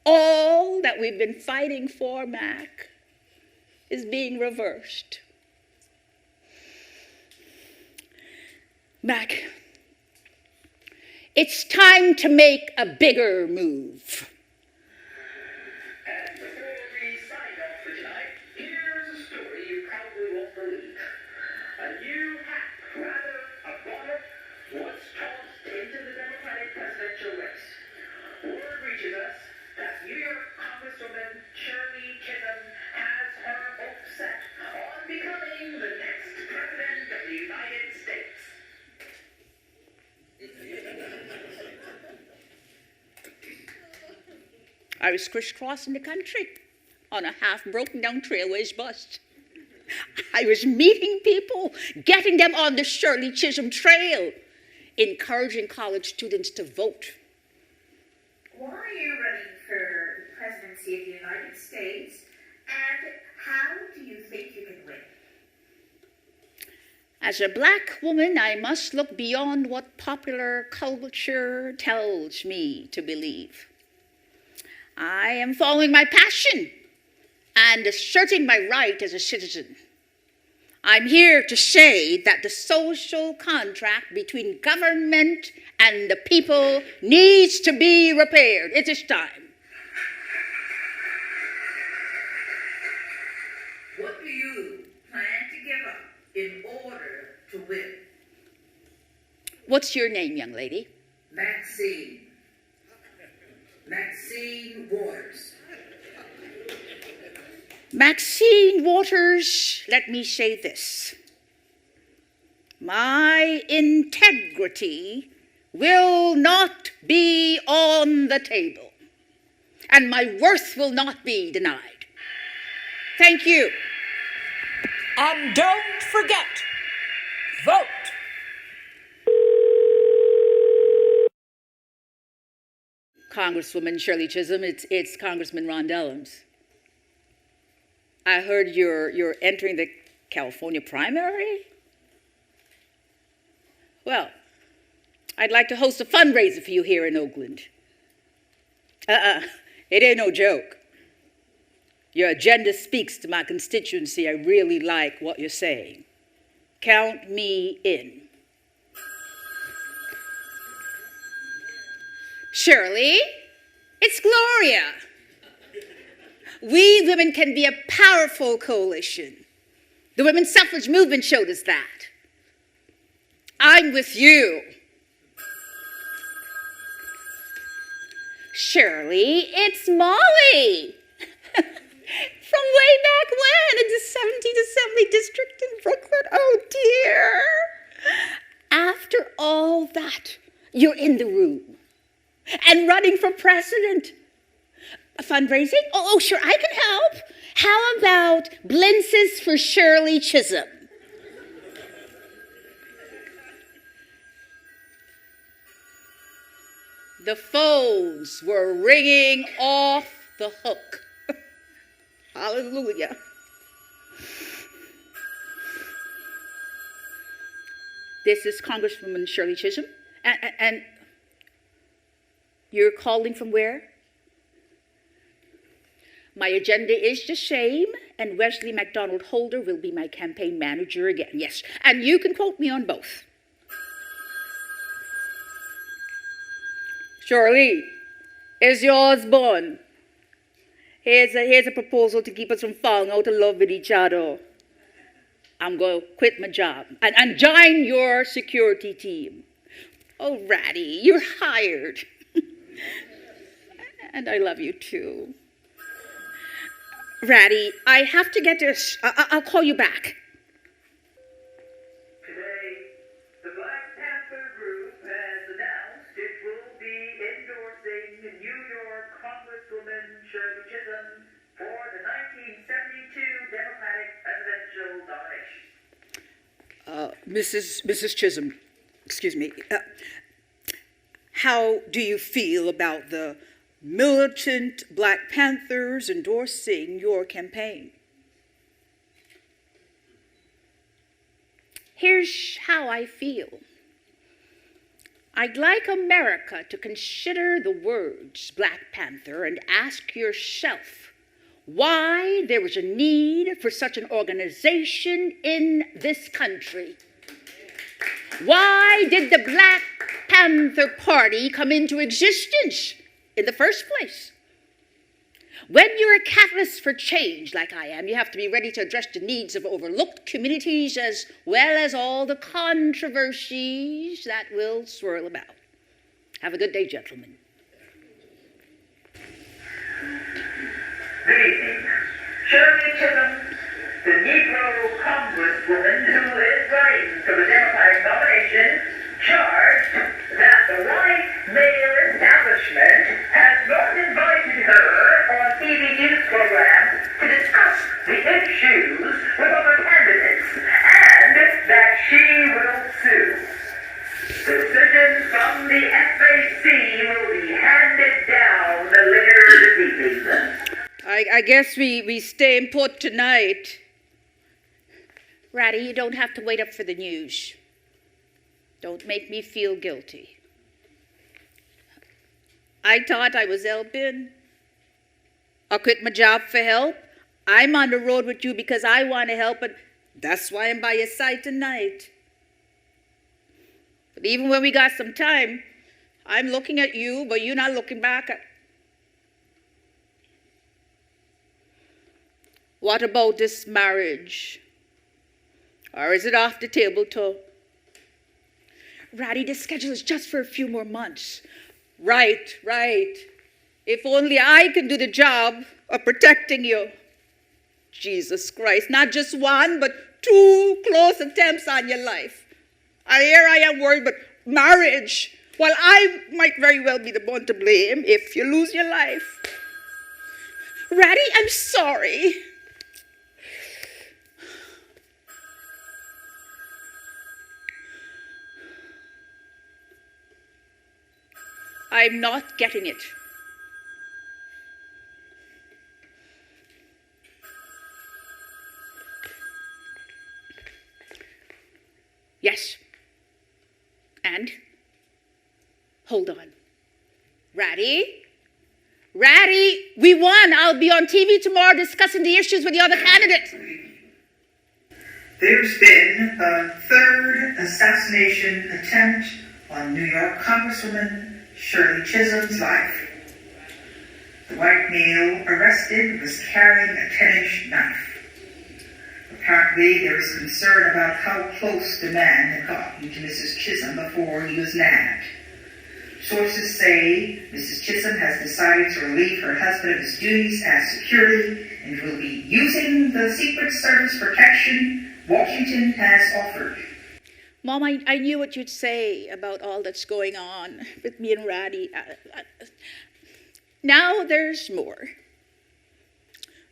B: all that we've been fighting for, Mac, is being reversed. Mac, it's time to make a bigger move.
I: And before we sign off for tonight, here's a story you probably won't believe. A new hack, rather a bonnet, was tossed into the Democratic presidential race. Word reaches us that New York Congresswoman Shirley Chisholm has her hopes set on becoming the next president of the United States.
B: I was crisscrossing the country on a half-broken-down trailways bus. I was meeting people, getting them on the Shirley Chisholm trail, encouraging college students to vote.
J: Why are you running for the presidency of the United States, and how do you think you can win?
B: As a black woman, I must look beyond what popular culture tells me to believe. I am following my passion and asserting my right as a citizen. I'm here to say that the social contract between government and the people needs to be repaired. It is time.
J: What do you plan to give up in order to win?
B: What's your name, young lady?
J: Maxine. Maxine Waters.
B: Maxine Waters, let me say this. My integrity will not be on the table, and my worth will not be denied. Thank you.
G: And don't forget, vote.
B: Congresswoman Shirley Chisholm, it's Congressman Ron Dellums. I heard you're entering the California primary? Well, I'd like to host a fundraiser for you here in Oakland. It ain't no joke. Your agenda speaks to my constituency. I really like what you're saying. Count me in. Shirley, it's Gloria. We women can be a powerful coalition. The women's suffrage movement showed us that. I'm with you. Shirley, it's Molly. From way back when in the 17th Assembly District in Brooklyn. Oh, dear. After all that, you're in the room and running for president. Fundraising? Oh, sure, I can help. How about blintzes for Shirley Chisholm? The phones were ringing off the hook. Hallelujah. This is Congresswoman Shirley Chisholm. And you're calling from where? My agenda is the same, and Wesley MacDonald Holder will be my campaign manager again. Yes, and you can quote me on both. Shirley, is yours born? Here's a proposal to keep us from falling out of love with each other. I'm going to quit my job and join your security team. Oh, Ratty, you're hired. And I love you too. Ratty, I have to get this. I'll call you back.
I: Today, the Black Panther Group has announced it will be endorsing New York Congresswoman Shirley Chisholm for the 1972 Democratic presidential nomination.
B: Mrs. Chisholm, excuse me. How do you feel about the militant Black Panthers endorsing your campaign. Here's how I feel. I'd like America to consider the words Black Panther and ask yourself why there was a need for such an organization in this country. Why did the Black Panther Party come into existence in the first place? When you're a catalyst for change like I am, you have to be ready to address the needs of overlooked communities as well as all the controversies that will swirl about. Have a good day, gentlemen.
I: Good evening. Shirley Chisholm, the Negro Congresswoman who is running for the Democratic nomination, charged that the white male establishment has not invited her on TV news programs to discuss the issues with other candidates, and that she will sue. The decision from the FAC will be handed down later this evening.
B: I guess we stay put tonight. Ratty, you don't have to wait up for the news. Don't make me feel guilty. I thought I was helping. I quit my job for help. I'm on the road with you because I want to help, and that's why I'm by your side tonight. But even when we got some time, I'm looking at you, but you're not looking back at. What about this marriage? Or is it off the table too? Ratty, the schedule is just for a few more months. Right. If only I can do the job of protecting you. Jesus Christ, not just one, but 2 close attempts on your life. And here I am worried about marriage. Well, I might very well be the one to blame if you lose your life. Ratty, I'm sorry. I'm not getting it. Yes. And? Hold on. Ratty, we won. I'll be on TV tomorrow discussing the issues with the other candidates.
K: There's been a third assassination attempt on New York Congresswoman Shirley Chisholm's life. The white male arrested was carrying a 10-inch knife. Apparently, there is concern about how close the man had gotten to Mrs. Chisholm before he was nabbed. Sources say Mrs. Chisholm has decided to relieve her husband of his duties as security and will be using the Secret Service protection Washington has offered.
B: Mom, I knew what you'd say about all that's going on with me and Ratty. Now there's more.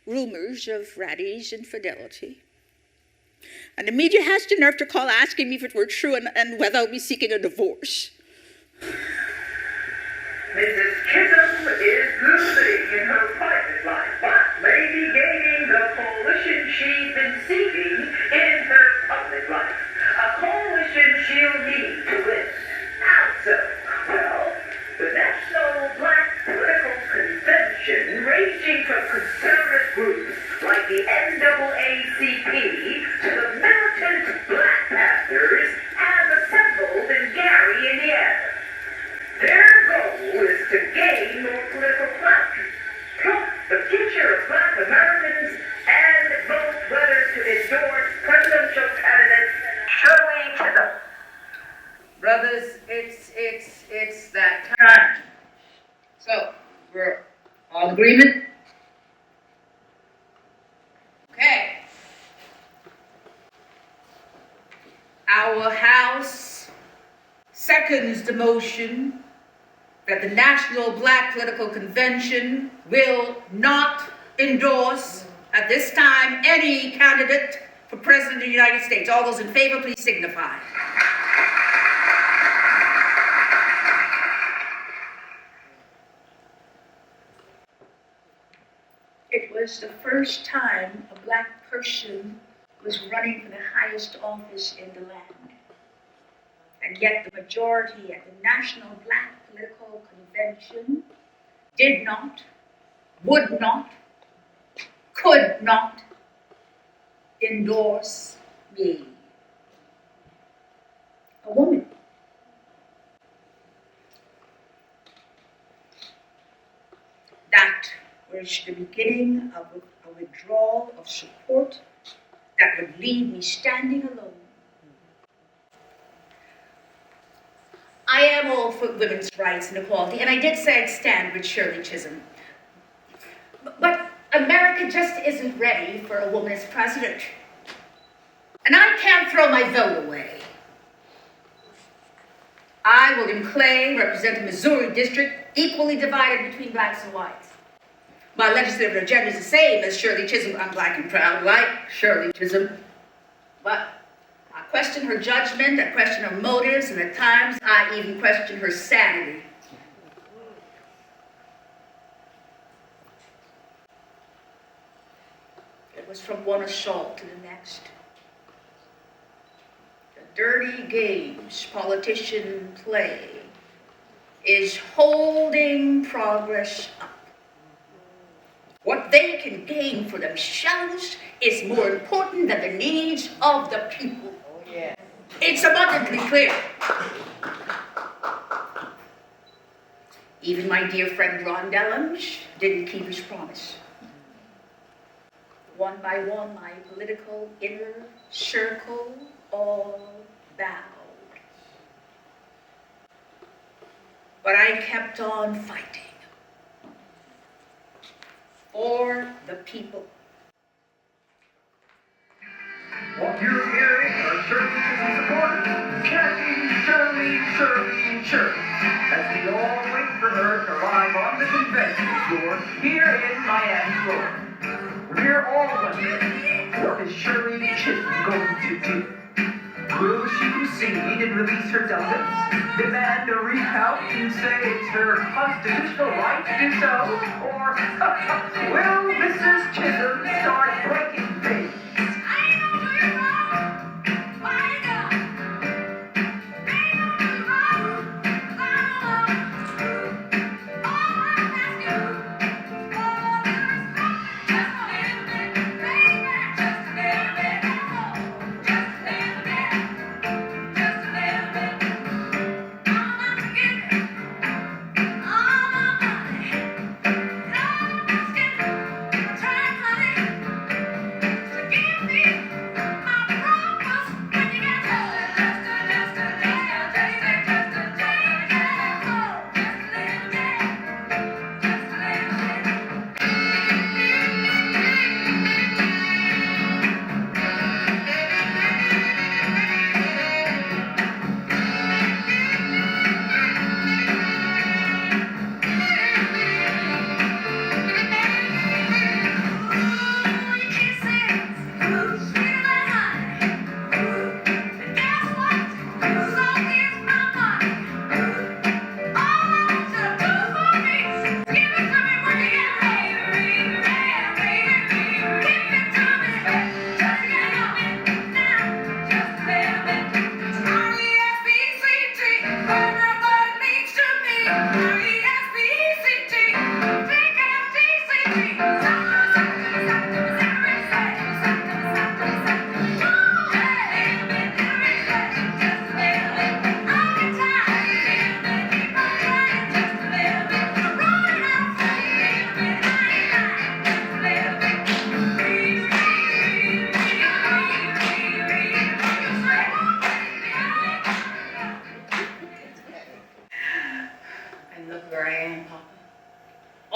B: Rumors of Ratty's infidelity. And the media has the nerve to call asking me if it were true and whether I'll be seeking a divorce.
I: Mrs. Chisholm is losing in her private life, but may be gaining the coalition she's been seeking in her public life. A coalition she'll need to win. How so? Well, the National Black Political Convention, ranging from conservative groups like the NAACP to the militant Black Panthers, has assembled in Gary, Indiana. Their goal is to gain more political clout, help the future of Black Americans, and vote whether to endorse presidential candidate Shirley Chisholm.
G: Brothers, it's that time. So, we're all in agreement? Okay. Our House seconds the motion that the National Black Political Convention will not endorse at this time any candidate for President of the United States. All those in favor, please signify.
B: It was the first time a black person was running for the highest office in the land. And yet the majority at the National Black Political Convention did not, would not, could not endorse me. A woman. That was the beginning of a withdrawal of support that would leave me standing alone. I am all for women's rights and equality, and I did say I'd stand with Shirley Chisholm. But America just isn't ready for a woman as president. And I can't throw my vote away. I, William Clay, represent a Missouri district equally divided between blacks and whites. My legislative agenda is the same as Shirley Chisholm. I'm black and proud, like Shirley Chisholm. But I question her judgment, I question her motives, and at times I even question her sanity. It was from one assault to the next. The dirty games politicians play is holding progress up. What they can gain for themselves is more important than the needs of the people. Oh, yeah. It's abundantly clear. Even my dear friend Ron Dellums didn't keep his promise. One by one, my political inner circle all bowed. But I kept on fighting. For the people.
H: What you're hearing are Shirley Chisholm supporters chanting Shirley, Shirley, Shirley, as we all wait for her to arrive on the convention floor here in Miami, Florida. We're all wondering, what is Shirley Chisholm going to do? Will she concede and release her delegates, demand a recount and say it's her constitutional right to do so? Or will Mrs. Chisholm start breaking things?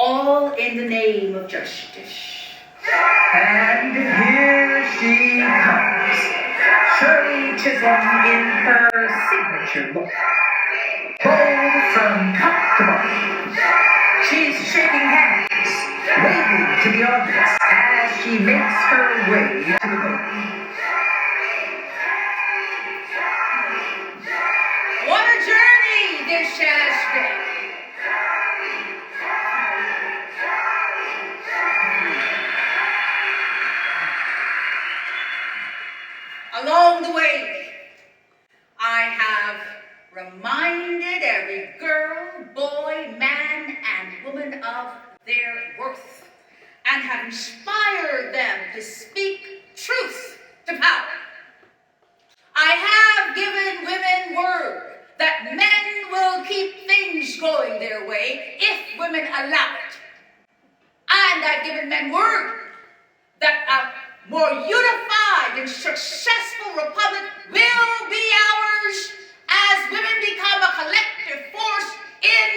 B: All in the name of justice.
K: And here she comes, Shirley Chisholm in her signature look, bold from top to bottom. She's shaking hands, waving to the audience as she makes her way to the podium.
B: What a journey this has been. boy, man, and woman of their worth, and have inspired them to speak truth to power. I have given women word that men will keep things going their way if women allow it. And I've given men word that a more unified and successful republic will be ours as women become a collective force in